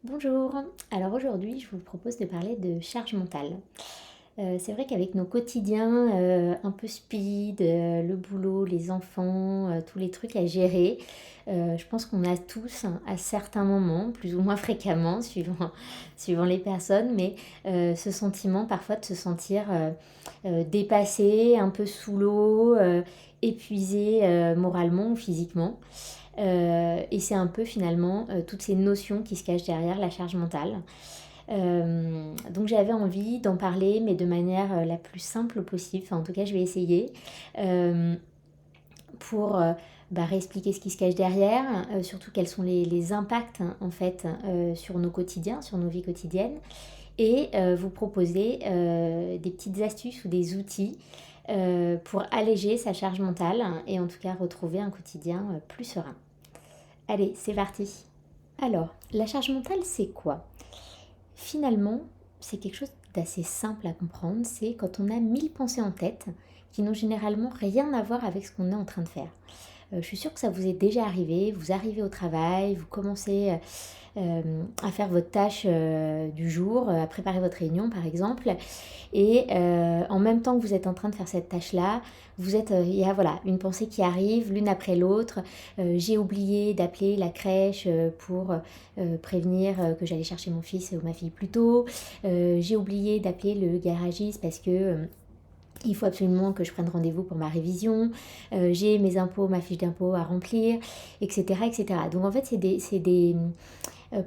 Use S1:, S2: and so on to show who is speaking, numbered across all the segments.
S1: Bonjour, alors aujourd'hui je vous propose de parler de charge mentale. C'est vrai qu'avec nos quotidiens un peu speed, le boulot, les enfants, tous les trucs à gérer, je pense qu'on a tous à certains moments, plus ou moins fréquemment suivant les personnes, mais ce sentiment parfois de se sentir dépassé, un peu sous l'eau, épuisé moralement ou physiquement. Et c'est un peu finalement toutes ces notions qui se cachent derrière la charge mentale. Donc j'avais envie d'en parler, mais de manière la plus simple possible. Enfin, en tout cas, je vais essayer euh, pour réexpliquer ce qui se cache derrière, surtout quels sont les impacts hein, en fait sur nos quotidiens, sur nos vies quotidiennes, et vous proposer des petites astuces ou des outils pour alléger sa charge mentale et en tout cas retrouver un quotidien plus serein. Allez, c'est parti. Alors, la charge mentale, c'est quoi? Finalement, c'est quelque chose d'assez simple à comprendre. C'est quand on a 1000 pensées en tête qui n'ont généralement rien à voir avec ce qu'on est en train de faire. Je suis sûre que ça vous est déjà arrivé. Vous arrivez au travail, vous commencez à faire votre tâche du jour, à préparer votre réunion par exemple. Et en même temps que vous êtes en train de faire cette tâche-là, il y a voilà, une pensée qui arrive l'une après l'autre. J'ai oublié d'appeler la crèche pour prévenir que j'allais chercher mon fils ou ma fille plus tôt. J'ai oublié d'appeler le garagiste parce que il faut absolument que je prenne rendez-vous pour ma révision, j'ai mes impôts, ma fiche d'impôts à remplir, etc. etc. Donc en fait, c'est des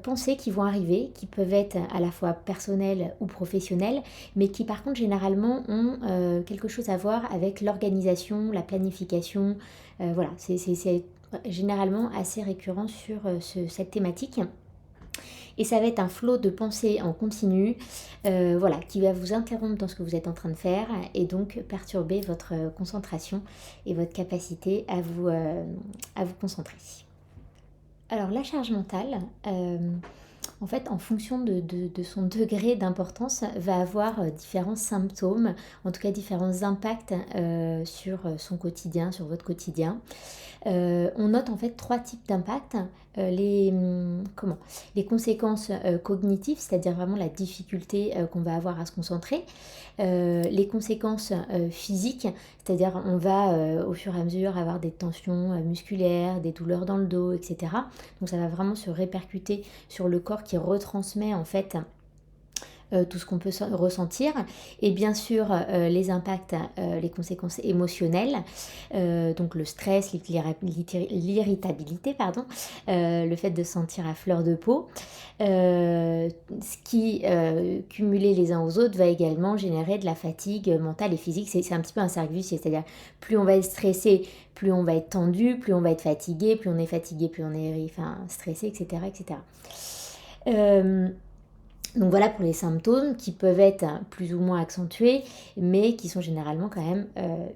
S1: pensées qui vont arriver, qui peuvent être à la fois personnelles ou professionnelles, mais qui par contre généralement ont quelque chose à voir avec l'organisation, la planification. Voilà, c'est généralement assez récurrent sur cette thématique. Et ça va être un flot de pensées en continu, voilà, qui va vous interrompre dans ce que vous êtes en train de faire et donc perturber votre concentration et votre capacité à vous concentrer. Alors la charge mentale, en fait, en fonction de son degré d'importance, va avoir différents symptômes, en tout cas différents impacts sur son quotidien, sur votre quotidien. On note en fait trois types d'impacts. Les conséquences cognitives, c'est-à-dire vraiment la difficulté qu'on va avoir à se concentrer. Les conséquences physiques, c'est-à-dire on va au fur et à mesure avoir des tensions musculaires, des douleurs dans le dos, etc. Donc ça va vraiment se répercuter sur le corps qui retransmet en fait tout ce qu'on peut ressentir, et bien sûr les impacts, les conséquences émotionnelles, donc le stress, l'irritabilité, pardon, le fait de se sentir à fleur de peau, ce qui, cumulé les uns aux autres, va également générer de la fatigue mentale et physique. C'est un petit peu un cercle vicieux, c'est-à-dire plus on va être stressé, plus on va être tendu, plus on va être fatigué, plus on est fatigué, plus on est stressé, etc. etc. Donc voilà pour les symptômes qui peuvent être plus ou moins accentués, mais qui sont généralement quand même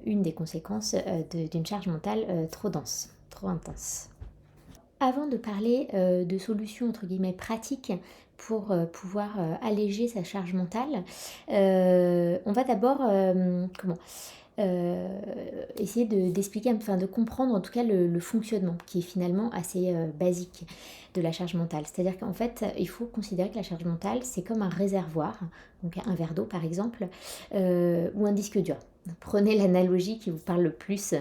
S1: une des conséquences d'une charge mentale trop dense, trop intense. Avant de parler de solutions entre guillemets pratiques pour pouvoir alléger sa charge mentale, on va d'abord essayer d'expliquer, enfin de comprendre en tout cas le fonctionnement qui est finalement assez basique de la charge mentale. C'est-à-dire qu'en fait, il faut considérer que la charge mentale, c'est comme un réservoir, donc un verre d'eau par exemple, ou un disque dur. Prenez l'analogie qui vous parle le plus,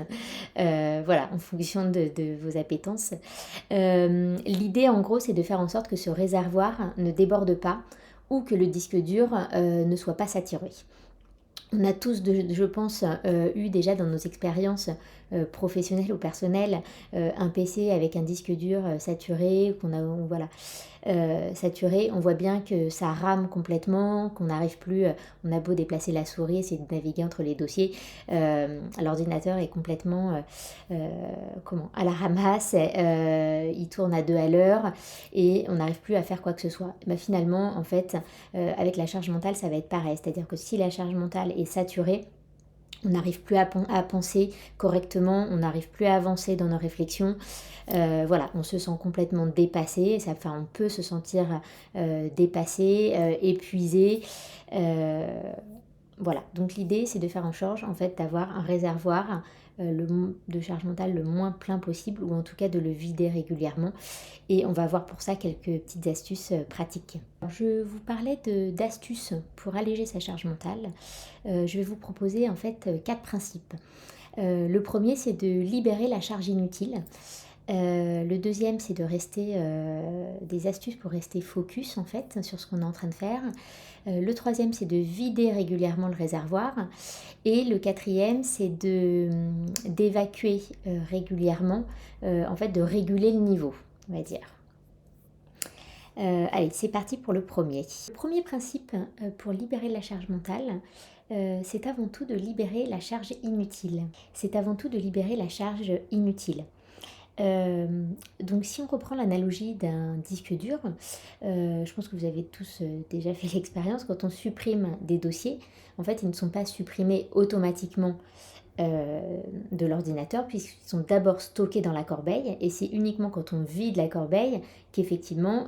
S1: voilà, en fonction de vos appétences. L'idée en gros, c'est de faire en sorte que ce réservoir ne déborde pas ou que le disque dur ne soit pas saturé. On a tous, je pense, eu déjà dans nos expériences professionnelles ou personnelles un PC avec un disque dur saturé, voilà, saturé. On voit bien que ça rame complètement, qu'on n'arrive plus, on a beau déplacer la souris, essayer de naviguer entre les dossiers, l'ordinateur est complètement à la ramasse, il tourne à 2 à l'heure et on n'arrive plus à faire quoi que ce soit. Bah, finalement, en fait, avec la charge mentale, ça va être pareil. C'est-à-dire que si la charge mentale est saturée, on n'arrive plus à penser correctement, on n'arrive plus à avancer dans nos réflexions. Voilà, on se sent complètement dépassé. On peut se sentir dépassé, épuisé. Voilà, donc l'idée c'est de faire en sorte en fait d'avoir un réservoir de charge mentale le moins plein possible, ou en tout cas de le vider régulièrement. Et on va voir pour ça quelques petites astuces pratiques. Alors, je vous parlais d'astuces pour alléger sa charge mentale. Je vais vous proposer en fait 4 principes. Le premier, c'est de libérer la charge inutile. Le deuxième, c'est de rester des astuces pour rester focus en fait sur ce qu'on est en train de faire. Le troisième, c'est de vider régulièrement le réservoir. Et le quatrième, c'est d'évacuer régulièrement, en fait de réguler le niveau, on va dire. Allez, c'est parti pour le premier. Le premier principe pour libérer la charge mentale, c'est avant tout de libérer la charge inutile. C'est avant tout de libérer la charge inutile. Donc si on reprend l'analogie d'un disque dur, je pense que vous avez tous déjà fait l'expérience, quand on supprime des dossiers, en fait ils ne sont pas supprimés automatiquement de l'ordinateur, puisqu'ils sont d'abord stockés dans la corbeille, et c'est uniquement quand on vide la corbeille qu'effectivement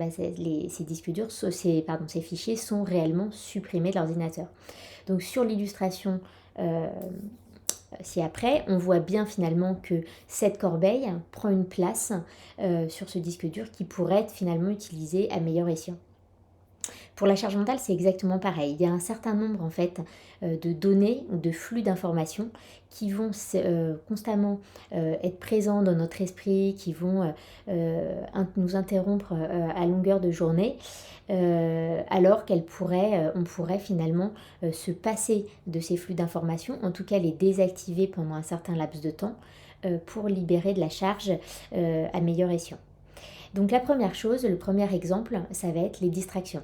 S1: ces disques durs, ces fichiers sont réellement supprimés de l'ordinateur. Donc sur l'illustration ci-après, on voit bien finalement que cette corbeille prend une place sur ce disque dur qui pourrait être finalement utilisé à meilleur escient. Pour la charge mentale, c'est exactement pareil. Il y a un certain nombre en fait de données ou de flux d'informations qui vont constamment être présents dans notre esprit, qui vont nous interrompre à longueur de journée, alors on pourrait finalement se passer de ces flux d'informations, en tout cas les désactiver pendant un certain laps de temps pour libérer de la charge à meilleur escient. Donc la première chose, le premier exemple, ça va être les distractions.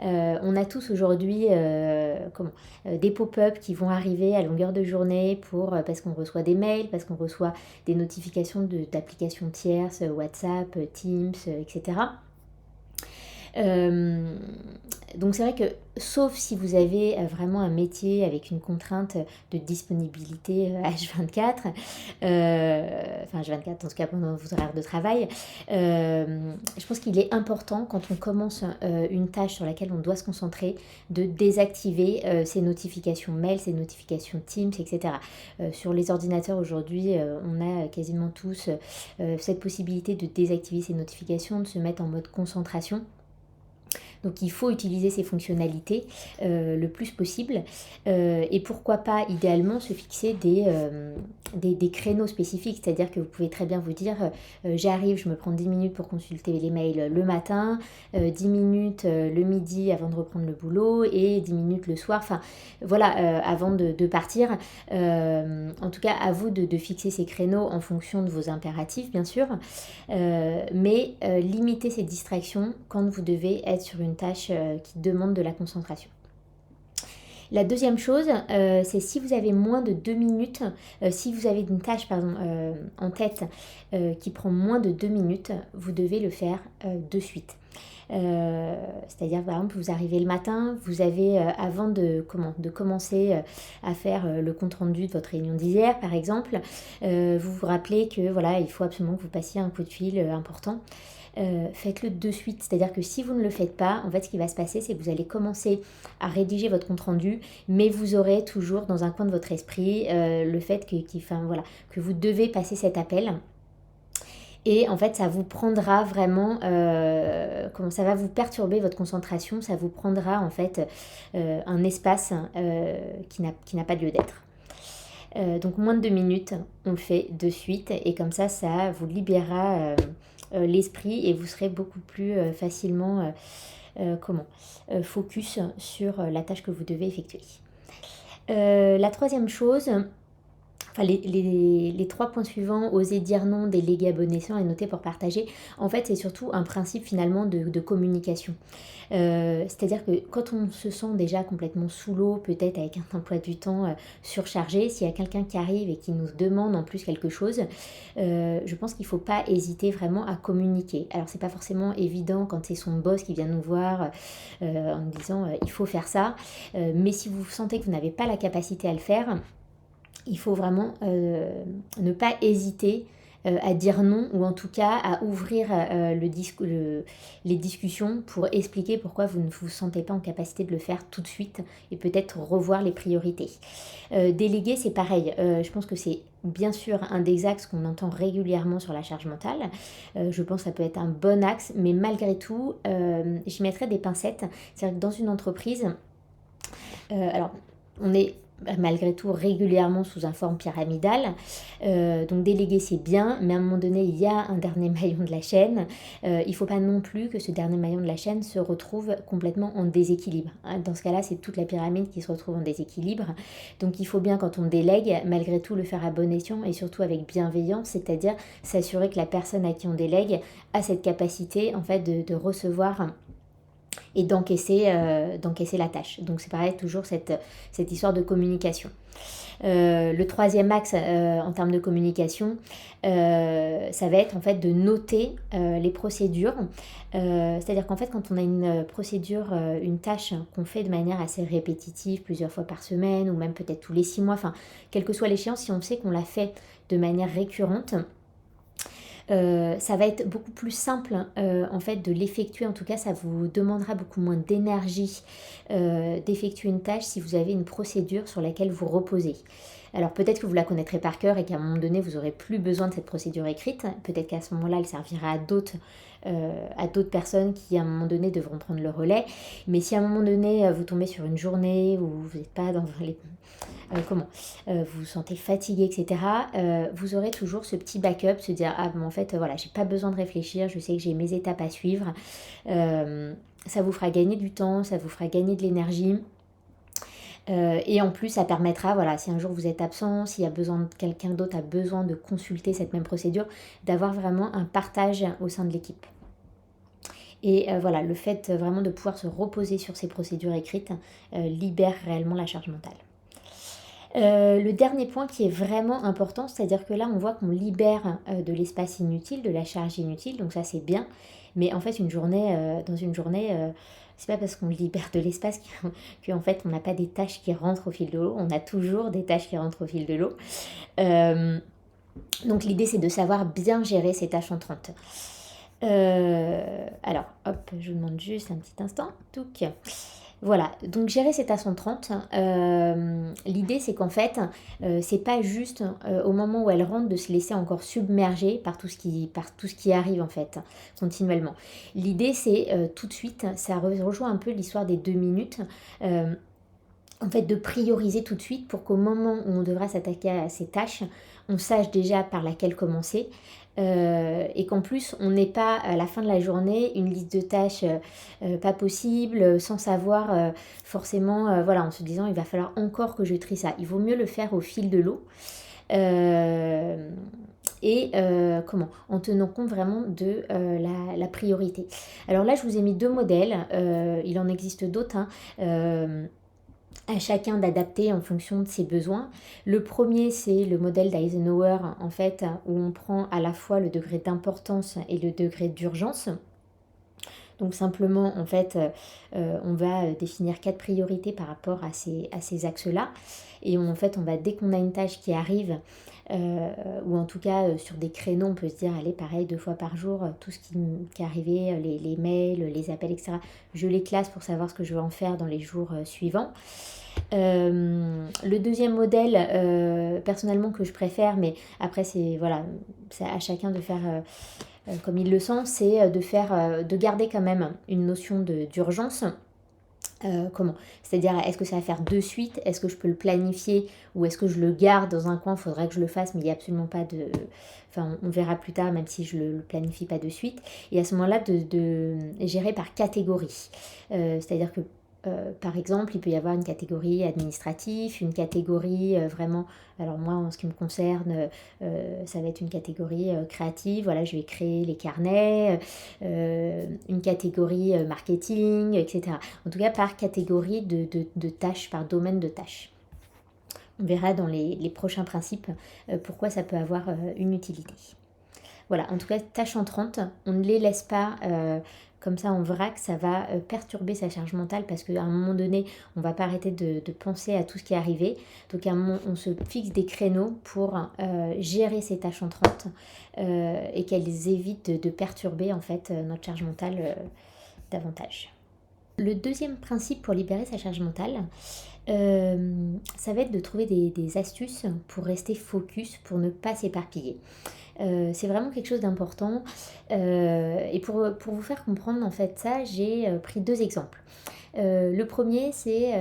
S1: On a tous aujourd'hui des pop-up qui vont arriver à longueur de journée parce qu'on reçoit des mails, parce qu'on reçoit des notifications d'applications tierces, WhatsApp, Teams, etc. Donc c'est vrai que, sauf si vous avez vraiment un métier avec une contrainte de disponibilité H24, enfin H24 en tout cas pendant vos horaires de travail, je pense qu'il est important quand on commence une tâche sur laquelle on doit se concentrer de désactiver ces notifications mail, ces notifications Teams, etc. Sur les ordinateurs aujourd'hui, on a quasiment tous cette possibilité de désactiver ces notifications, de se mettre en mode concentration. Donc il faut utiliser ces fonctionnalités le plus possible et pourquoi pas idéalement se fixer des créneaux spécifiques, c'est-à-dire que vous pouvez très bien vous dire j'arrive, je me prends 10 minutes pour consulter les mails le matin, 10 minutes le midi avant de reprendre le boulot et 10 minutes le soir, enfin voilà, avant de partir. En tout cas à vous de fixer ces créneaux en fonction de vos impératifs bien sûr, mais limitez ces distractions quand vous devez être sur une tâche qui demande de la concentration. La deuxième chose, c'est si vous avez moins de 2 minutes, si vous avez une tâche en tête qui prend moins de 2 minutes, vous devez le faire de suite. C'est-à-dire par exemple vous arrivez le matin, vous avez avant de commencer à faire le compte rendu de votre réunion d'hier par exemple, vous vous rappelez que voilà, il faut absolument que vous passiez un coup de fil important. Faites-le de suite, c'est-à-dire que si vous ne le faites pas, en fait ce qui va se passer c'est que vous allez commencer à rédiger votre compte rendu, mais vous aurez toujours dans un coin de votre esprit le fait que vous devez passer cet appel. Et en fait, ça vous prendra vraiment, ça va vous perturber votre concentration, ça vous prendra en fait un espace qui n'a pas lieu d'être. Donc moins de 2 minutes, on le fait de suite et comme ça vous libérera l'esprit et vous serez beaucoup plus facilement focus sur la tâche que vous devez effectuer. La troisième chose, les 3 points suivants, oser dire non, déléguer à bon escient et noter pour partager, en fait c'est surtout un principe finalement de communication. C'est-à-dire que quand on se sent déjà complètement sous l'eau, peut-être avec un emploi du temps surchargé, s'il y a quelqu'un qui arrive et qui nous demande en plus quelque chose, je pense qu'il ne faut pas hésiter vraiment à communiquer. Alors c'est pas forcément évident quand c'est son boss qui vient nous voir en nous disant il faut faire ça, mais si vous sentez que vous n'avez pas la capacité à le faire, il faut vraiment ne pas hésiter à dire non, ou en tout cas à ouvrir les discussions pour expliquer pourquoi vous ne vous sentez pas en capacité de le faire tout de suite et peut-être revoir les priorités. Déléguer, c'est pareil. Je pense que c'est bien sûr un des axes qu'on entend régulièrement sur la charge mentale. Je pense que ça peut être un bon axe, mais malgré tout, j'y mettrais des pincettes. C'est-à-dire que dans une entreprise, alors on est malgré tout régulièrement sous une forme pyramidale. Donc déléguer c'est bien, mais à un moment donné il y a un dernier maillon de la chaîne. Il ne faut pas non plus que ce dernier maillon de la chaîne se retrouve complètement en déséquilibre. Dans ce cas-là, c'est toute la pyramide qui se retrouve en déséquilibre. Donc il faut bien, quand on délègue, malgré tout le faire à bon escient et surtout avec bienveillance, c'est-à-dire s'assurer que la personne à qui on délègue a cette capacité en fait de recevoir et d'encaisser la tâche. Donc c'est pareil, toujours cette histoire de communication. Le troisième axe en termes de communication, ça va être en fait de noter les procédures. C'est-à-dire qu'en fait, quand on a une procédure, une tâche qu'on fait de manière assez répétitive, plusieurs fois par semaine, ou même peut-être tous les 6 mois, enfin, quelle que soit l'échéance, si on sait qu'on l'a fait de manière récurrente, ça va être beaucoup plus simple en fait de l'effectuer. En tout cas, ça vous demandera beaucoup moins d'énergie d'effectuer une tâche si vous avez une procédure sur laquelle vous reposez. Alors peut-être que vous la connaîtrez par cœur et qu'à un moment donné vous n'aurez plus besoin de cette procédure écrite. Peut-être qu'à ce moment-là elle servira à d'autres personnes qui à un moment donné devront prendre le relais. Mais si à un moment donné vous tombez sur une journée où vous n'êtes pas dans les vous vous sentez fatigué, etc., vous aurez toujours ce petit backup, se dire ah bon en fait voilà, j'ai pas besoin de réfléchir, je sais que j'ai mes étapes à suivre. Ça vous fera gagner du temps, ça vous fera gagner de l'énergie. Et en plus ça permettra, voilà, si un jour vous êtes absent, s'il y a besoin, quelqu'un d'autre a besoin de consulter cette même procédure, d'avoir vraiment un partage au sein de l'équipe. Et voilà, le fait vraiment de pouvoir se reposer sur ces procédures écrites libère réellement la charge mentale. Le dernier point qui est vraiment important, c'est-à-dire que là on voit qu'on libère de l'espace inutile, de la charge inutile, donc ça c'est bien, mais en fait dans une journée, c'est pas parce qu'on libère de l'espace qu'en fait on n'a pas des tâches qui rentrent au fil de l'eau, on a toujours des tâches qui rentrent au fil de l'eau. Donc l'idée c'est de savoir bien gérer ces tâches entrantes. Alors hop, je vous demande juste un petit instant. Touc. Voilà, donc gérer ces tâches entrantes, l'idée c'est qu'en fait, c'est pas juste au moment où elle rentre de se laisser encore submerger par tout ce qui arrive en fait, continuellement. L'idée c'est tout de suite, ça rejoint un peu l'histoire des 2 minutes, en fait de prioriser tout de suite pour qu'au moment où on devra s'attaquer à ces tâches, on sache déjà par laquelle commencer. Et qu'en plus on n'ait pas à la fin de la journée une liste de tâches pas possible, sans savoir forcément, voilà, en se disant il va falloir encore que je trie ça. Il vaut mieux le faire au fil de l'eau en tenant compte vraiment de la priorité. Alors là je vous ai mis 2 modèles, il en existe d'autres, à chacun d'adapter en fonction de ses besoins. Le premier, c'est le modèle d'Eisenhower, en fait, où on prend à la fois le degré d'importance et le degré d'urgence. Donc simplement, en fait, on va définir 4 priorités par rapport à ces axes-là. Et en fait, dès qu'on a une tâche qui arrive, ou en tout cas sur des créneaux, on peut se dire, allez, pareil, 2 fois par jour, tout ce qui est arrivé, les mails, les appels, etc., je les classe pour savoir ce que je vais en faire dans les jours suivants. Le deuxième modèle, personnellement, que je préfère, mais après, c'est à chacun de faire comme il le sent, c'est de garder quand même une notion d'urgence. C'est-à-dire, est-ce que ça va faire de suite? Est-ce que je peux le planifier? Ou est-ce que je le garde dans un coin? Il faudrait que je le fasse, mais il n'y a absolument pas de... Enfin, on verra plus tard, même si je ne le planifie pas de suite. Et à ce moment-là, de gérer par catégorie. C'est-à-dire que par exemple, il peut y avoir une catégorie administrative, une catégorie vraiment, alors moi en ce qui me concerne, ça va être une catégorie créative, voilà, je vais créer les carnets, une catégorie marketing, etc. En tout cas par catégorie de tâches, par domaine de tâches. On verra dans les prochains principes pourquoi ça peut avoir une utilité. voilà, en tout cas, tâches entrantes, on ne les laisse pas comme ça en vrac, ça va perturber sa charge mentale parce qu'à un moment donné, on ne va pas arrêter de penser à tout ce qui est arrivé. Donc à un moment, on se fixe des créneaux pour gérer ces tâches entrantes et qu'elles évitent de perturber en fait notre charge mentale davantage. Le deuxième principe pour libérer sa charge mentale, ça va être de trouver des astuces pour rester focus, pour ne pas s'éparpiller. C'est vraiment quelque chose d'important. Et pour vous faire comprendre en fait ça, j'ai pris 2 exemples. Le premier, c'est,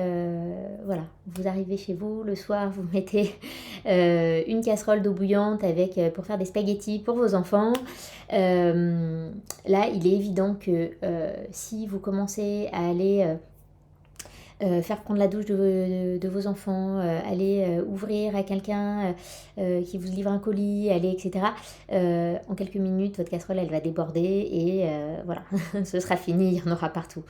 S1: voilà, vous arrivez chez vous le soir, vous mettez une casserole d'eau bouillante avec, pour faire des spaghettis pour vos enfants. Là, il est évident que si vous commencez à aller faire prendre la douche de vos enfants, aller ouvrir à quelqu'un qui vous livre un colis, aller, etc. En quelques minutes, votre casserole, elle va déborder et voilà, ce sera fini, il y en aura partout.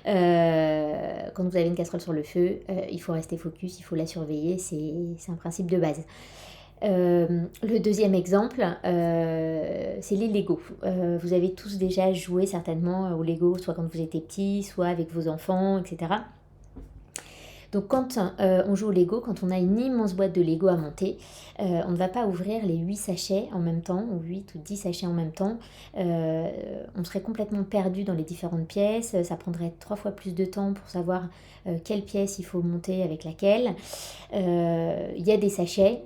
S1: Quand vous avez une casserole sur le feu, il faut rester focus, il faut la surveiller, c'est un principe de base. Le deuxième exemple, c'est les Lego. Vous avez tous déjà joué certainement au Lego, soit quand vous étiez petit, soit avec vos enfants, etc. Donc quand on joue au Lego, quand on a une immense boîte de Lego à monter, on ne va pas ouvrir les 8 sachets en même temps, ou 8 ou 10 sachets en même temps. On serait complètement perdu dans les différentes pièces, ça prendrait 3 fois plus de temps pour savoir quelle pièce il faut monter avec laquelle. Il y a des sachets,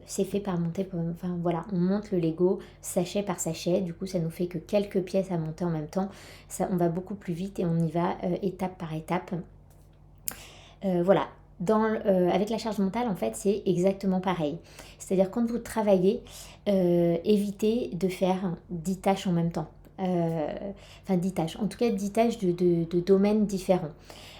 S1: c'est fait par monter, enfin voilà, on monte le Lego sachet par sachet, du coup ça nous fait que quelques pièces à monter en même temps, ça, on va beaucoup plus vite et on y va étape par étape. Voilà, avec la charge mentale, en fait, c'est exactement pareil. C'est-à-dire, quand vous travaillez, évitez de faire 10 tâches en même temps. Enfin, 10 tâches, en tout cas 10 tâches de domaines différents.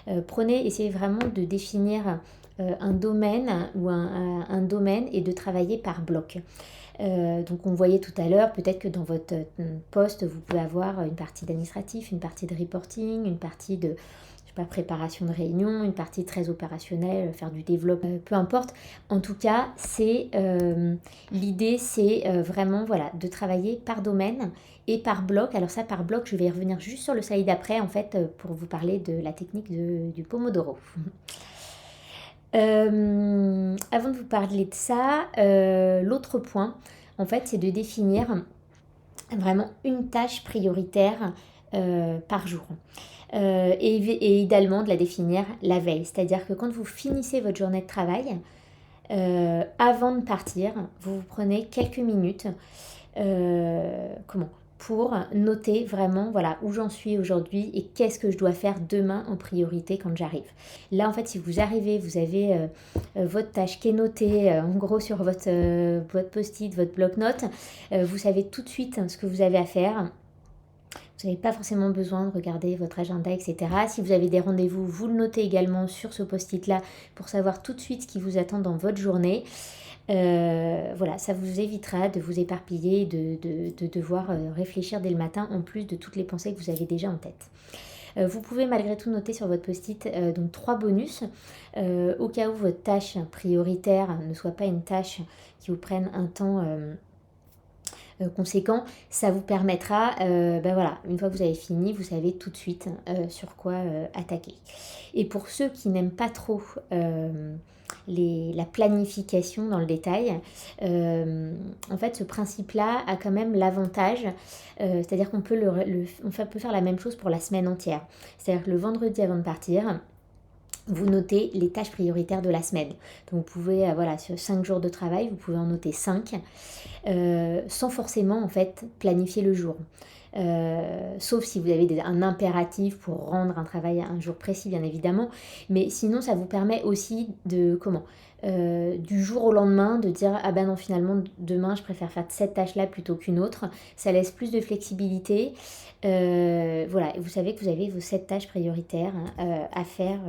S1: Essayez vraiment de définir un domaine ou un domaine et de travailler par bloc. Donc on voyait tout à l'heure, peut-être que dans votre poste, vous pouvez avoir une partie d'administratif, une partie de reporting, une partie de préparation de réunion, une partie très opérationnelle, faire du développement, peu importe. En tout cas, l'idée, c'est vraiment voilà, de travailler par domaine et par bloc. Alors ça, par bloc, je vais y revenir juste sur le slide d'après, en fait, pour vous parler de la technique du Pomodoro. Avant de vous parler de ça, l'autre point, en fait, c'est de définir vraiment une tâche prioritaire par jour. Et idéalement de la définir la veille. C'est-à-dire que quand vous finissez votre journée de travail, avant de partir, vous prenez quelques minutes pour noter vraiment voilà, où j'en suis aujourd'hui et qu'est-ce que je dois faire demain en priorité quand j'arrive. Là, en fait, si vous arrivez, vous avez votre tâche qui est notée en gros sur votre post-it, votre bloc-notes, vous savez tout de suite ce que vous avez à faire. Vous n'avez pas forcément besoin de regarder votre agenda, etc. Si vous avez des rendez-vous, vous le notez également sur ce post-it-là pour savoir tout de suite ce qui vous attend dans votre journée. Voilà, ça vous évitera de vous éparpiller, de devoir réfléchir dès le matin, en plus de toutes les pensées que vous avez déjà en tête. Vous pouvez malgré tout noter sur votre post-it donc 3 bonus, au cas où votre tâche prioritaire ne soit pas une tâche qui vous prenne un temps conséquent, ça vous permettra, voilà, une fois que vous avez fini, vous savez tout de suite sur quoi attaquer. Et pour ceux qui n'aiment pas trop la planification dans le détail, en fait ce principe-là a quand même l'avantage, c'est-à-dire qu'on peut, on peut faire la même chose pour la semaine entière. C'est-à-dire que le vendredi avant de partir, vous notez les tâches prioritaires de la semaine. Donc vous pouvez, sur 5 jours de travail, vous pouvez en noter 5, sans forcément en fait planifier le jour. Sauf si vous avez un impératif pour rendre un travail à un jour précis, bien évidemment. Mais sinon, ça vous permet aussi du jour au lendemain, de dire ah ben non, finalement demain je préfère faire cette tâche-là plutôt qu'une autre. Ça laisse plus de flexibilité. Voilà, et vous savez que vous avez vos 7 tâches prioritaires à faire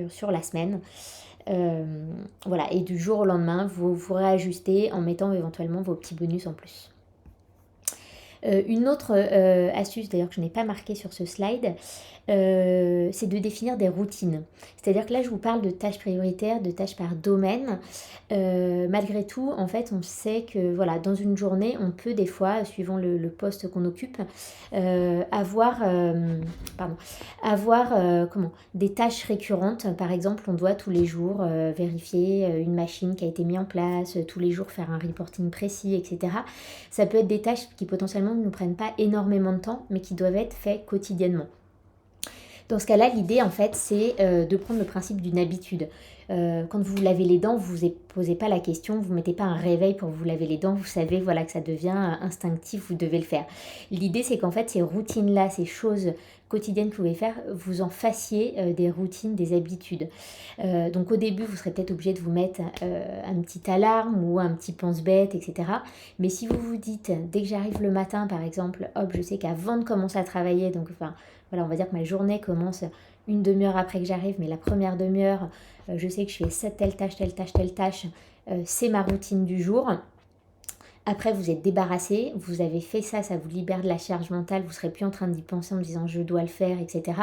S1: sur la semaine. Voilà, et du jour au lendemain, vous réajustez en mettant éventuellement vos petits bonus en plus. Une autre astuce d'ailleurs que je n'ai pas marquée sur ce slide, c'est de définir des routines. C'est-à-dire que là, je vous parle de tâches prioritaires, de tâches par domaine. Malgré tout, en fait, on sait que voilà, dans une journée, on peut des fois, suivant le poste qu'on occupe, avoir, des tâches récurrentes. Par exemple, on doit tous les jours vérifier une machine qui a été mise en place, tous les jours faire un reporting précis, etc. Ça peut être des tâches qui potentiellement ne nous prennent pas énormément de temps, mais qui doivent être faites quotidiennement. Dans ce cas-là, l'idée, en fait, c'est de prendre le principe d'une habitude. Quand vous lavez les dents, vous ne vous posez pas la question, vous ne mettez pas un réveil pour vous laver les dents, vous savez voilà, que ça devient instinctif, vous devez le faire. L'idée, c'est qu'en fait, ces routines-là, ces choses quotidiennes que vous pouvez faire, vous en fassiez des routines, des habitudes. Donc au début, vous serez peut-être obligé de vous mettre un petit alarme ou un petit pense-bête, etc. Mais si vous vous dites, dès que j'arrive le matin, par exemple, hop, je sais qu'avant de commencer à travailler, donc enfin, voilà, on va dire que ma journée commence une demi-heure après que j'arrive, mais la première demi-heure, je sais que je fais telle tâche, telle tâche, telle tâche, c'est ma routine du jour. Après, vous êtes débarrassé, vous avez fait ça, ça vous libère de la charge mentale, vous ne serez plus en train d'y penser en me disant je dois le faire, etc.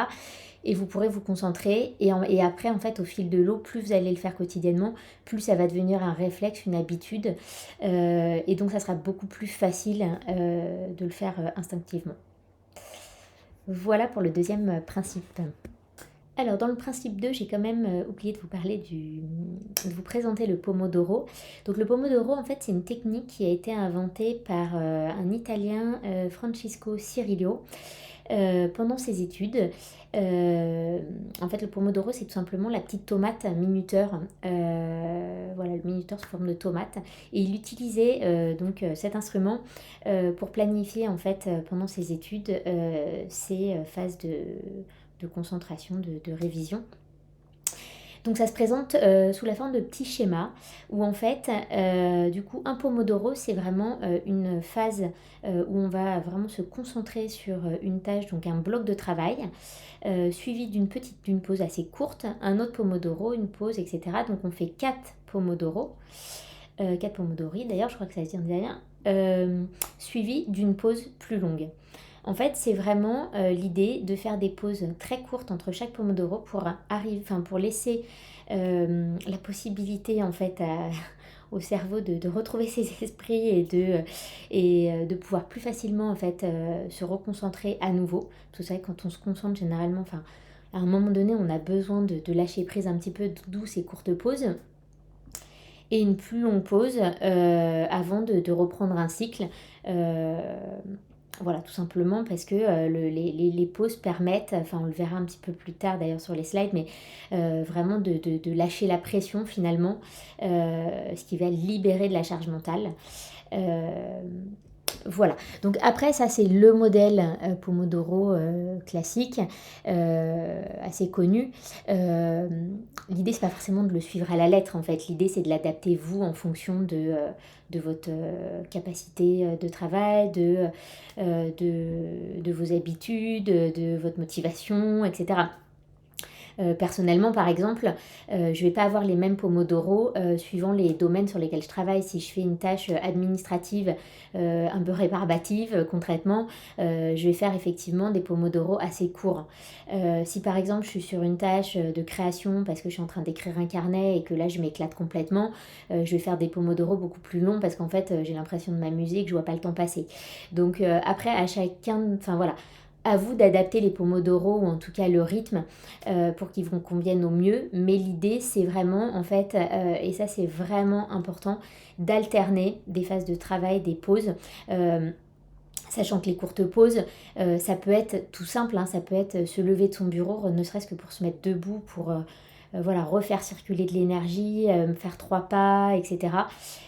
S1: Et vous pourrez vous concentrer. Et après, en fait, au fil de l'eau, plus vous allez le faire quotidiennement, plus ça va devenir un réflexe, une habitude. Et donc, ça sera beaucoup plus facile de le faire instinctivement. Voilà pour le deuxième principe. Alors, dans le principe 2, j'ai quand même oublié de vous parler de vous présenter le Pomodoro. Donc, le Pomodoro, en fait, c'est une technique qui a été inventée par un Italien, Francisco Cirillo, pendant ses études. En fait, le Pomodoro, c'est tout simplement la petite tomate minuteur. Voilà, le minuteur sous forme de tomate. Et il utilisait cet instrument pour planifier, en fait, pendant ses études, ses phases de concentration, de révision. Donc ça se présente sous la forme de petits schémas où en fait, du coup, un Pomodoro, c'est vraiment une phase où on va vraiment se concentrer sur une tâche, donc un bloc de travail, suivi d'une pause assez courte, un autre Pomodoro, une pause, etc. Donc on fait 4 Pomodoro, 4 Pomodori d'ailleurs, je crois que ça se dit derrière, suivi d'une pause plus longue. En fait, c'est vraiment l'idée de faire des pauses très courtes entre chaque Pomodoro pour laisser la possibilité en fait au cerveau de retrouver ses esprits et de pouvoir plus facilement en fait se reconcentrer à nouveau. Tout ça, quand on se concentre généralement, enfin, à un moment donné, on a besoin de lâcher prise un petit peu, d'où ces courtes pauses. Et une plus longue pause avant de reprendre un cycle. Voilà, tout simplement parce que les pauses permettent, enfin on le verra un petit peu plus tard d'ailleurs sur les slides, mais vraiment de lâcher la pression finalement, ce qui va libérer de la charge mentale. Voilà, donc après ça c'est le modèle Pomodoro classique, assez connu. L'idée c'est pas forcément de le suivre à la lettre en fait, l'idée c'est de l'adapter vous en fonction de votre capacité de travail, de vos habitudes, de votre motivation, etc. Personnellement, par exemple, je ne vais pas avoir les mêmes Pomodoro suivant les domaines sur lesquels je travaille. Si je fais une tâche administrative un peu rébarbative, concrètement, je vais faire effectivement des Pomodoro assez courts. Si par exemple je suis sur une tâche de création parce que je suis en train d'écrire un carnet et que là je m'éclate complètement, je vais faire des Pomodoro beaucoup plus longs parce qu'en fait j'ai l'impression de m'amuser et que je vois pas le temps passer. Donc après à chacun, enfin voilà, à vous d'adapter les Pomodoro ou en tout cas le rythme pour qu'ils vous conviennent au mieux. Mais l'idée c'est vraiment en fait, et ça c'est vraiment important, d'alterner des phases de travail, des pauses. Sachant que les courtes pauses, ça peut être tout simple, hein, ça peut être se lever de son bureau, ne serait-ce que pour se mettre debout, pour voilà, refaire circuler de l'énergie, faire 3 pas, etc.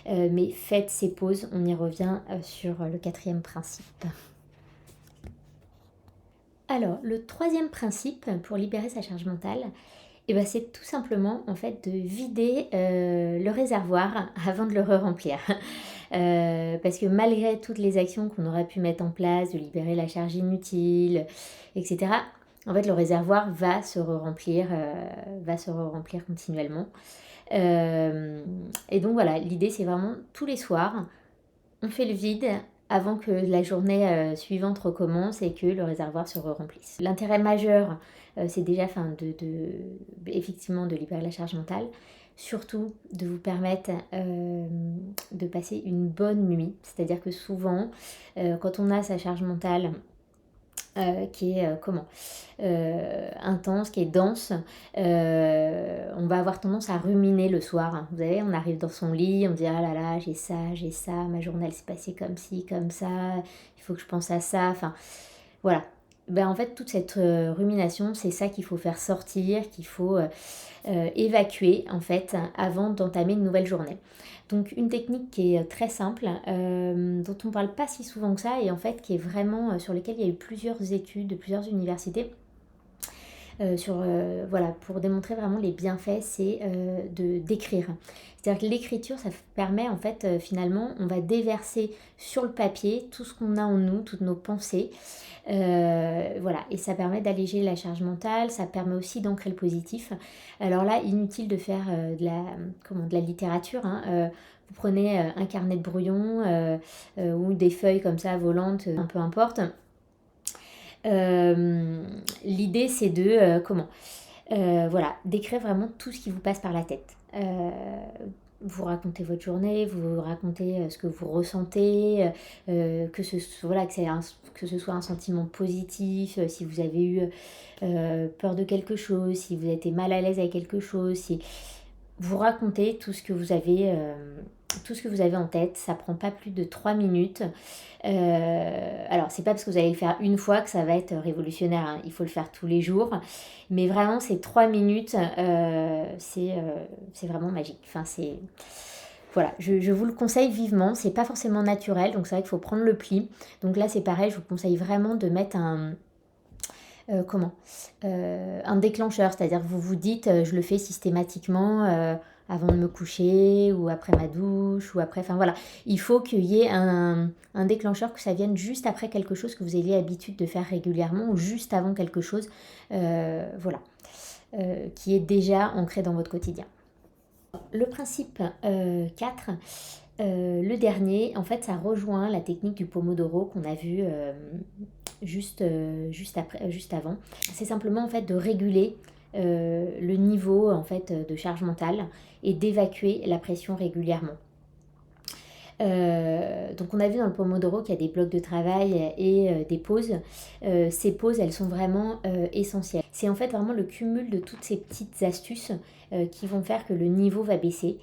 S1: Mais faites ces pauses, on y revient sur le 4e principe. Alors, le 3e principe pour libérer sa charge mentale, c'est tout simplement en fait de vider le réservoir avant de le re-remplir. Parce que malgré toutes les actions qu'on aurait pu mettre en place, de libérer la charge inutile, etc., en fait le réservoir va se re-remplir continuellement. Et donc voilà, l'idée c'est vraiment tous les soirs, on fait le vide avant que la journée suivante recommence et que le réservoir se remplisse. L'intérêt majeur, c'est déjà effectivement de libérer la charge mentale, surtout de vous permettre de passer une bonne nuit. C'est-à-dire que souvent, quand on a sa charge mentale qui est intense, qui est dense, on va avoir tendance à ruminer le soir, hein. Vous savez, on arrive dans son lit, on dit ah là là, j'ai ça, ma journée elle s'est passée comme ci, comme ça, il faut que je pense à ça, enfin voilà. Ben, en fait, toute cette rumination, c'est ça qu'il faut faire sortir, qu'il faut évacuer en fait avant d'entamer une nouvelle journée. Donc une technique qui est très simple, dont on ne parle pas si souvent que ça et en fait qui est vraiment sur lesquelles il y a eu plusieurs études, plusieurs universités. Voilà, pour démontrer vraiment les bienfaits, c'est d'écrire. C'est-à-dire que l'écriture, ça permet en fait, finalement, on va déverser sur le papier tout ce qu'on a en nous, toutes nos pensées. Voilà, et ça permet d'alléger la charge mentale, ça permet aussi d'ancrer le positif. Alors là, inutile de faire de la littérature, hein. Vous prenez un carnet de brouillon ou des feuilles comme ça volantes, peu importe. L'idée c'est de voilà, d'écrire vraiment tout ce qui vous passe par la tête. Vous racontez votre journée, vous racontez ce que vous ressentez, que ce soit un sentiment positif, si vous avez eu peur de quelque chose, si vous avez été mal à l'aise avec quelque chose, si vous racontez tout ce que vous avez en tête. Ça prend pas plus de 3 minutes. Alors c'est pas parce que vous allez le faire une fois que ça va être révolutionnaire, hein. Il faut le faire tous les jours, mais vraiment ces 3 minutes c'est vraiment magique. Enfin voilà, je vous le conseille vivement. C'est pas forcément naturel, donc c'est vrai qu'il faut prendre le pli. Donc là c'est pareil, je vous conseille vraiment de mettre un déclencheur, c'est-à-dire que vous vous dites je le fais systématiquement avant de me coucher ou après ma douche ou après, enfin voilà, il faut qu'il y ait un déclencheur, que ça vienne juste après quelque chose que vous ayez l'habitude de faire régulièrement ou juste avant quelque chose, voilà, qui est déjà ancré dans votre quotidien. Le principe 4, le dernier, en fait, ça rejoint la technique du Pomodoro qu'on a vu juste avant. C'est simplement en fait de réguler le niveau en fait de charge mentale et d'évacuer la pression régulièrement. Donc on a vu dans le Pomodoro qu'il y a des blocs de travail et des pauses. Ces pauses, elles sont vraiment essentielles. C'est en fait vraiment le cumul de toutes ces petites astuces qui vont faire que le niveau va baisser.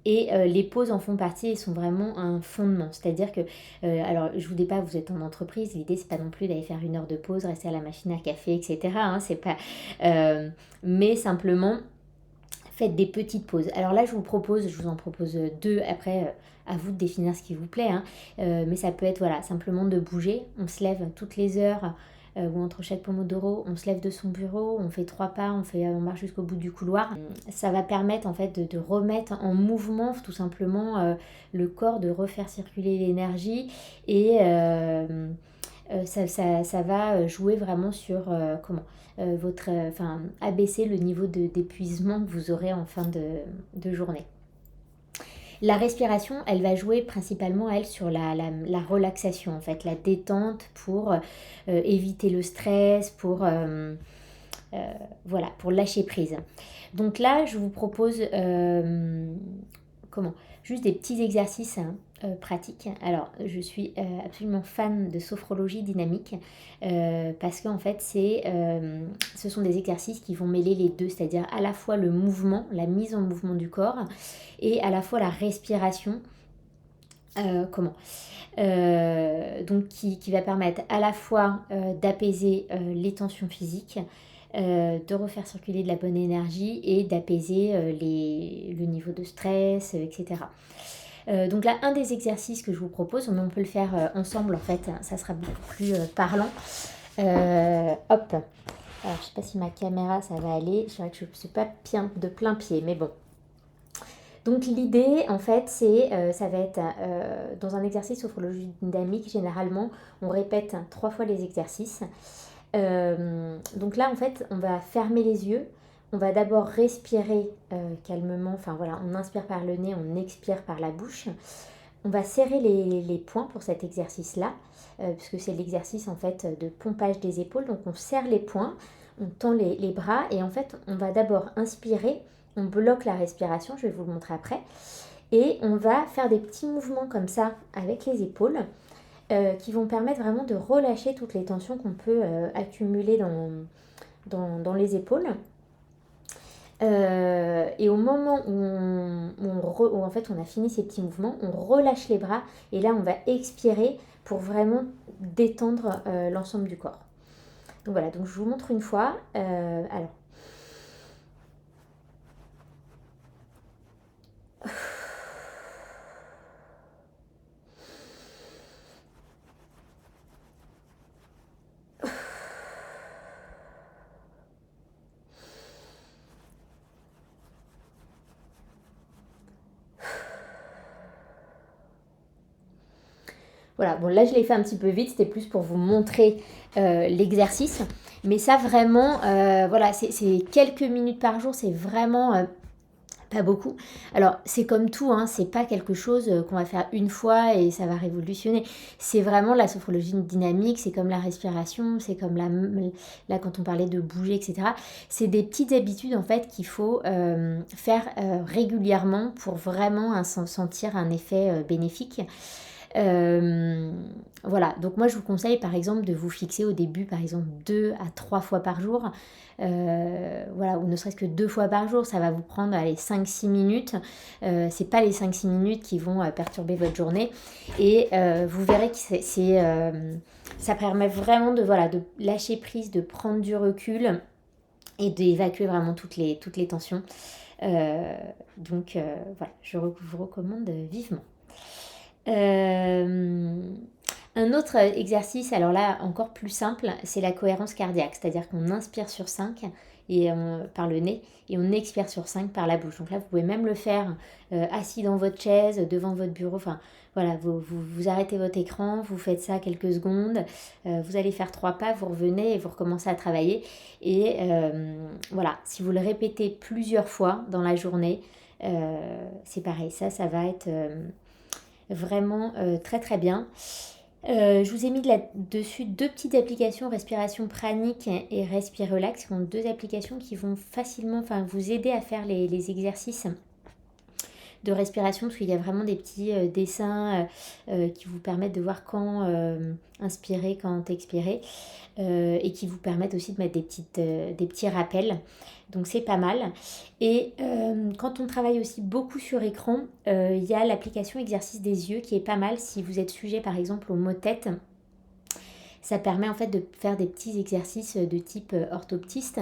S1: Les pauses en font partie et sont vraiment un fondement. C'est-à-dire que, alors je vous dis pas, vous êtes en entreprise, l'idée c'est pas non plus d'aller faire 1 heure de pause, rester à la machine à café, etc. Hein, c'est pas, mais simplement faites des petites pauses. Alors là, je vous en propose 2. Après, à vous de définir ce qui vous plaît, hein. Mais ça peut être voilà, simplement de bouger. On se lève toutes les heures ou entre chaque Pomodoro, on se lève de son bureau, on fait 3 pas, on marche jusqu'au bout du couloir. Ça va permettre en fait de remettre en mouvement tout simplement le corps, de refaire circuler l'énergie et ça va jouer vraiment sur abaisser le niveau d'épuisement que vous aurez en fin de journée. La respiration, elle va jouer principalement, elle, sur la relaxation, en fait, la détente pour éviter le stress, pour lâcher prise. Donc là, je vous propose juste des petits exercices pratiques. Alors, je suis absolument fan de sophrologie dynamique parce qu'en fait, ce sont des exercices qui vont mêler les deux, c'est-à-dire à la fois le mouvement, la mise en mouvement du corps et à la fois la respiration. Donc qui va permettre à la fois d'apaiser les tensions physiques, de refaire circuler de la bonne énergie et d'apaiser le niveau de stress, etc. Donc là, un des exercices que je vous propose, on peut le faire ensemble en fait, ça sera beaucoup plus parlant. Hop. Alors, je ne sais pas si ma caméra, ça va aller. Je dirais que je ne suis pas bien de plein pied, mais bon. Donc l'idée, en fait, ça va être dans un exercice sophrologie dynamique, généralement, on répète 3 fois les exercices. Donc là, en fait, on va fermer les yeux. On va d'abord respirer calmement. Enfin voilà, on inspire par le nez, on expire par la bouche. on va serrer les poings pour cet exercice-là, puisque c'est l'exercice en fait de pompage des épaules. Donc on serre les poings, on tend les bras et en fait on va d'abord inspirer, on bloque la respiration, je vais vous le montrer après, et on va faire des petits mouvements comme ça avec les épaules qui vont permettre vraiment de relâcher toutes les tensions qu'on peut accumuler dans les épaules. Et au moment où en fait on a fini ces petits mouvements, on relâche les bras et là on va expirer pour vraiment détendre l'ensemble du corps. Donc voilà, donc je vous montre une fois. Alors. Voilà, bon là je l'ai fait un petit peu vite, c'était plus pour vous montrer l'exercice. Mais ça vraiment, voilà, c'est quelques minutes par jour, c'est vraiment pas beaucoup. Alors c'est comme tout, hein, c'est pas quelque chose qu'on va faire une fois et ça va révolutionner. C'est vraiment la sophrologie dynamique, c'est comme la respiration, c'est comme là quand on parlait de bouger, etc. C'est des petites habitudes en fait qu'il faut faire régulièrement pour vraiment sentir un effet bénéfique. Voilà, donc moi je vous conseille par exemple de vous fixer au début par exemple 2 à 3 fois par jour, voilà, ou ne serait-ce que 2 fois par jour, ça va vous prendre allez, 5-6 minutes, c'est pas les 5-6 minutes qui vont perturber votre journée, et vous verrez que ça permet vraiment de, voilà, de lâcher prise, de prendre du recul et d'évacuer vraiment toutes les tensions. Donc voilà, je vous recommande vivement. Un autre exercice, alors là encore plus simple, c'est la cohérence cardiaque, c'est-à-dire qu'on inspire sur 5 par le nez et on expire sur 5 par la bouche. Donc là vous pouvez même le faire assis dans votre chaise, devant votre bureau, enfin voilà, vous arrêtez votre écran, vous faites ça quelques secondes, vous allez faire 3 pas, vous revenez et vous recommencez à travailler. Et voilà, si vous le répétez plusieurs fois dans la journée, c'est pareil, ça va être vraiment très très bien. Je vous ai mis là-dessus 2 petites applications, Respiration Pranique et Respirelax, qui sont 2 applications qui vont facilement vous aider à faire les exercices de respiration, parce qu'il y a vraiment des petits dessins qui vous permettent de voir quand inspirer, quand expirer, et qui vous permettent aussi de mettre des petits rappels. Donc c'est pas mal. Et quand on travaille aussi beaucoup sur écran, il y a l'application exercice des yeux qui est pas mal si vous êtes sujet par exemple aux maux de tête. Ça permet en fait de faire des petits exercices de type orthoptiste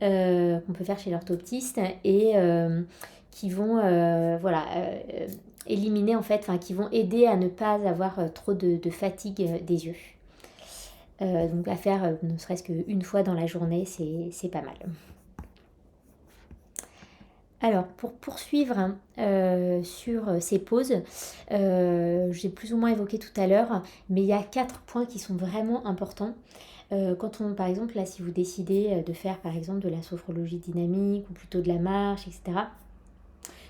S1: qu'on peut faire chez l'orthoptiste et qui vont éliminer en fait, qui vont aider à ne pas avoir trop de fatigue des yeux. Donc à faire ne serait-ce qu'une fois dans la journée, c'est pas mal. Alors, pour poursuivre sur ces pauses, j'ai plus ou moins évoqué tout à l'heure, mais il y a 4 points qui sont vraiment importants. Quand par exemple, là, si vous décidez de faire par exemple de la sophrologie dynamique ou plutôt de la marche, etc.,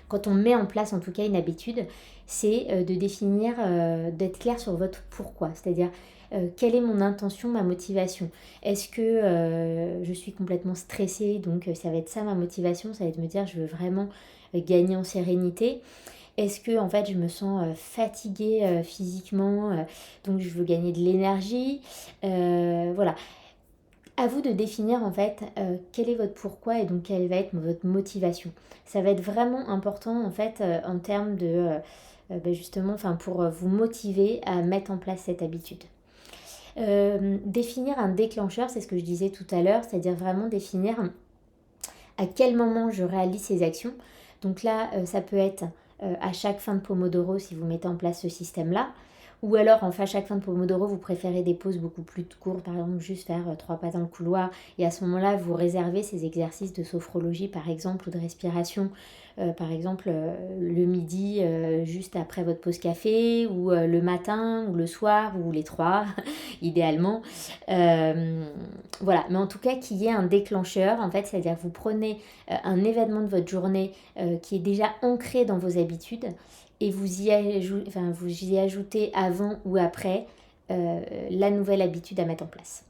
S1: quand on met en place en tout cas une habitude, c'est de définir, d'être clair sur votre pourquoi, c'est-à-dire quelle est mon intention, ma motivation. Est-ce que je suis complètement stressée, donc ça va être ça ma motivation, ça va être de me dire je veux vraiment gagner en sérénité. Est-ce que en fait je me sens fatiguée physiquement, donc je veux gagner de l'énergie. Voilà. À vous de définir en fait quel est votre pourquoi et donc quelle va être votre motivation. Ça va être vraiment important en fait en termes de justement pour vous motiver à mettre en place cette habitude. Définir un déclencheur, c'est ce que je disais tout à l'heure, c'est-à-dire vraiment définir à quel moment je réalise ces actions. Donc là, ça peut être à chaque fin de Pomodoro si vous mettez en place ce système-là. Ou alors, à chaque fin de Pomodoro, vous préférez des pauses beaucoup plus courtes, par exemple, juste faire 3 pas dans le couloir. Et à ce moment-là, vous réservez ces exercices de sophrologie, par exemple, ou de respiration, par exemple, le midi, juste après votre pause café, ou le matin, ou le soir, ou les 3, idéalement. Voilà, mais en tout cas, qu'il y ait un déclencheur, en fait, c'est-à-dire que vous prenez un événement de votre journée qui est déjà ancré dans vos habitudes, et vous y ajoutez avant ou après la nouvelle habitude à mettre en place.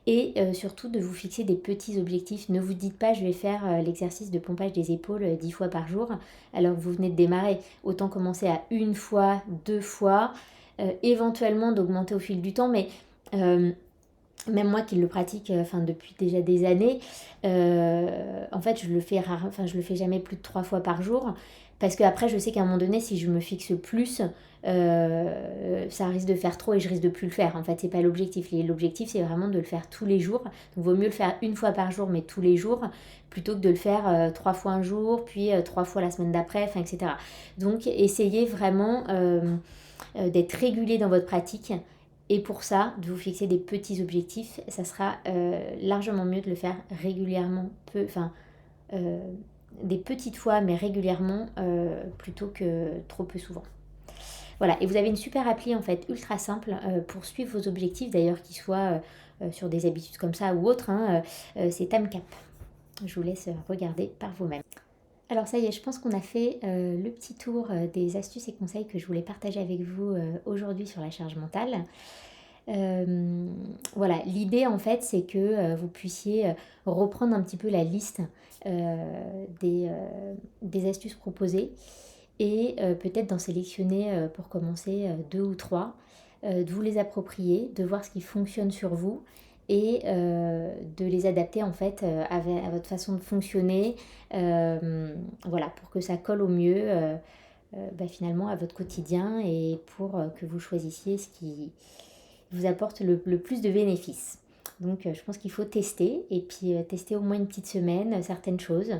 S1: Et surtout de vous fixer des petits objectifs. Ne vous dites pas je vais faire l'exercice de pompage des épaules 10 fois par jour alors que vous venez de démarrer. Autant commencer à 1 fois, 2 fois, éventuellement d'augmenter au fil du temps, mais même moi qui le pratique depuis déjà des années, en fait je le fais jamais plus de 3 fois par jour, parce qu'après je sais qu'à un moment donné si je me fixe plus, ça risque de faire trop et je risque de plus le faire. En fait c'est pas l'objectif, l'objectif c'est vraiment de le faire tous les jours. Donc vaut mieux le faire 1 fois par jour mais tous les jours, plutôt que de le faire 3 fois un jour, puis 3 fois la semaine d'après, etc. Donc essayez vraiment d'être régulier dans votre pratique. Et pour ça, de vous fixer des petits objectifs, ça sera largement mieux de le faire régulièrement, des petites fois, mais régulièrement, plutôt que trop peu souvent. Voilà, et vous avez une super appli en fait, ultra simple, pour suivre vos objectifs, d'ailleurs, qu'ils soient sur des habitudes comme ça ou autres, c'est TimeCap. Je vous laisse regarder par vous-même. Alors ça y est, je pense qu'on a fait le petit tour des astuces et conseils que je voulais partager avec vous aujourd'hui sur la charge mentale. Voilà, l'idée en fait c'est que vous puissiez reprendre un petit peu la liste des astuces proposées et peut-être d'en sélectionner pour commencer 2 ou 3, de vous les approprier, de voir ce qui fonctionne sur vous et de les adapter en fait à votre façon de fonctionner, voilà, pour que ça colle au mieux finalement à votre quotidien et pour que vous choisissiez ce qui vous apporte le plus de bénéfices. Donc je pense qu'il faut tester et puis tester au moins une petite semaine certaines choses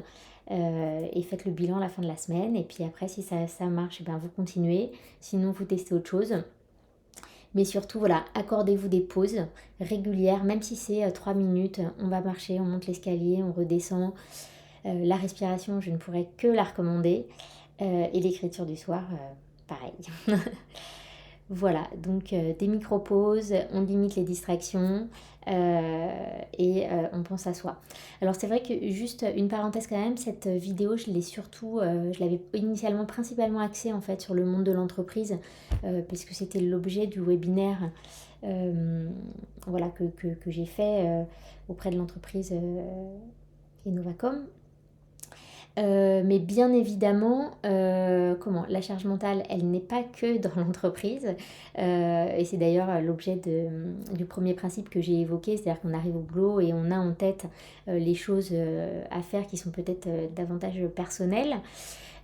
S1: et faites le bilan à la fin de la semaine et puis après si ça marche, vous continuez, sinon vous testez autre chose. Mais surtout, voilà, accordez-vous des pauses régulières, même si c'est 3 minutes, on va marcher, on monte l'escalier, on redescend. La respiration, je ne pourrais que la recommander. Et l'écriture du soir, pareil. Voilà, donc des micro-pauses, on limite les distractions et on pense à soi. Alors c'est vrai que juste une parenthèse quand même, cette vidéo je l'avais initialement principalement axée en fait sur le monde de l'entreprise puisque c'était l'objet du webinaire voilà, que j'ai fait auprès de l'entreprise Innovacom. Mais bien évidemment, la charge mentale, elle n'est pas que dans l'entreprise. Et c'est d'ailleurs l'objet du premier principe que j'ai évoqué, c'est-à-dire qu'on arrive au boulot et on a en tête les choses à faire qui sont peut-être davantage personnelles.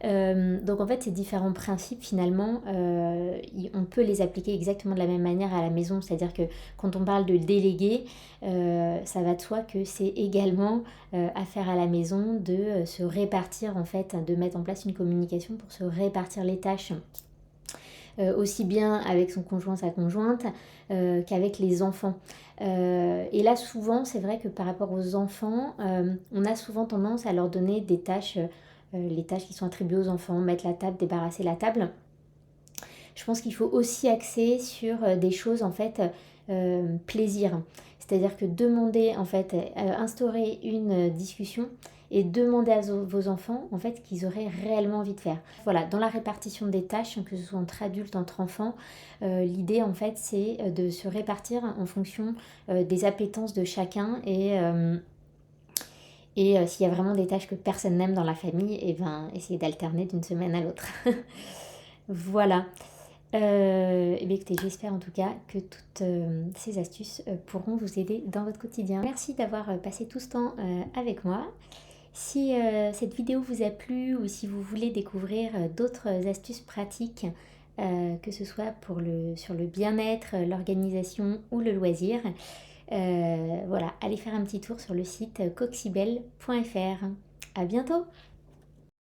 S1: Donc en fait ces différents principes finalement on peut les appliquer exactement de la même manière à la maison, c'est-à-dire que quand on parle de déléguer ça va de soi que c'est également à faire à la maison de se répartir en fait, de mettre en place une communication pour se répartir les tâches aussi bien avec son conjoint, sa conjointe qu'avec les enfants. Et là souvent c'est vrai que par rapport aux enfants on a souvent tendance à leur donner des tâches les tâches qui sont attribuées aux enfants, mettre la table, débarrasser la table. Je pense qu'il faut aussi axer sur des choses en fait plaisir. C'est-à-dire que demander en fait, instaurer une discussion et demander à vos enfants en fait qu'ils auraient réellement envie de faire. Voilà, dans la répartition des tâches, que ce soit entre adultes, entre enfants, l'idée en fait c'est de se répartir en fonction des appétences de chacun et s'il y a vraiment des tâches que personne n'aime dans la famille, essayez d'alterner d'une semaine à l'autre. Voilà. Écoutez, j'espère en tout cas que toutes ces astuces pourront vous aider dans votre quotidien. Merci d'avoir passé tout ce temps avec moi. Si cette vidéo vous a plu ou si vous voulez découvrir d'autres astuces pratiques, que ce soit sur le bien-être, l'organisation ou le loisir, voilà, allez faire un petit tour sur le site coxibel.fr. À bientôt!